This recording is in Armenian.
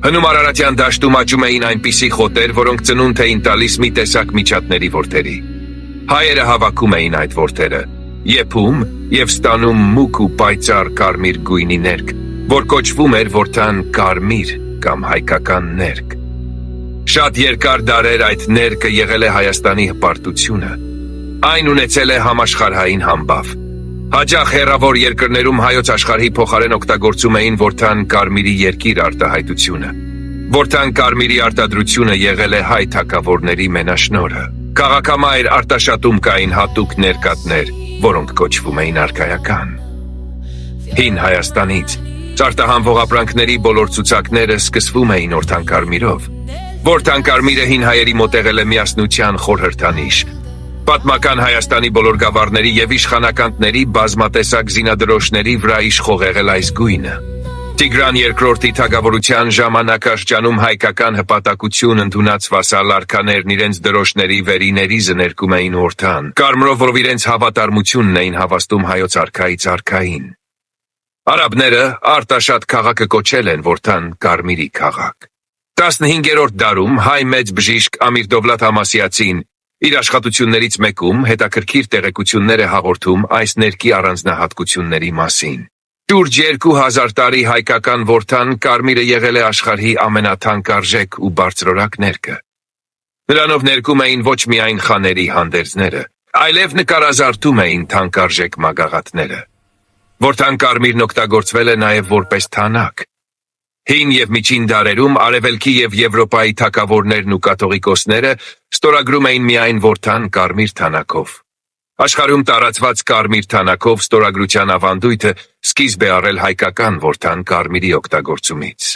Հնում Արարատյան դաշտում աճում էին այնպիսի խոտեր, որոնք ծնունդ էին տալիս մի տեսակ միջատների որդերի։ Հայերը հավաքում էին այդ որդերը, եփում և ստանում մուգ ու պայծառ կարմիր գույնի ներք, որ կոչվում էր որդան կարմիր կամ հայկական ներք։ Շատ երկար դարեր այդ ներկը եղել է Հայաստանի հպարտությունը։ Այն ունեցել է համաշխարհային համբավ։ Հաճախ հեռավոր երկրներում հայոց աշխարհի փոխարեն օգտագործում էին որդան կարմիրի երկիր արտահայտությունը։ Որդան կարմիրի արտադրությունը եղել է հայ թագավորների մենաշնորհը։ Քաղաքամայր արտաշատում կային հատուկ ներկատներ, որոնք կոչվում էին արքայական։ Հին Հայաստանից արտահանվող ապրանքների բոլոր ցուցակները սկսվում էին որդան կարմիրով։ Որդան կարմիրը հին հայերի մոտ եղել է միասնության խորհրդանիշ։ Պատմական Հայաստանի բոլոր գավառների և իշխանականների բազմատեսակ զինադրոշների վրա իշխող եղել այս գույնը։ Տիգրան II թագավորության ժամանակաշրջանում հայկական հպատակություն ընդունած վասալ արքաներն իրենց դրոշների վերիներիզը ներկում էին որդան, կարմրով, որով իրենց հավատարմությունն էին հավաստում հայոց արքայից արքային։ Արաբները Արտաշատ քաղաքը կոչել են որդան կարմիրի քաղաք։ 15-րդ դարում հայ մեծ բժիշկ Ամիր Դովլաթ Համասիացին իր աշխատություններից մեկում հետաքրքիր տեղեկություններ է հաղորդում այս ներկի առանձնահատկությունների մասին։ Շուրջ 2000 տարի հայկական որդան կարմիրը եղել է աշխարհի ամենաթանկարժեք ու բարձրորակ ներկը։ Նրանով ներկում էին ոչ միայն խաների հանդերձները, այլև նկարազարդում էին թանկարժեք մագաղաթները։ Որդան կարմիրն օգտագործվել է նաև որպես թանակ։ Հին և միջին դարերում Արևելքի և Եվրոպայի թագավորներն ու կաթողիկոսները ստորագրում էին միայն որդան կարմիր թանակով։ Աշխարհում տարածված կարմիր թանակով ստորագրության ավանդույթը սկիզբ է առել հայկական որդան կարմիրի օգտագործումից։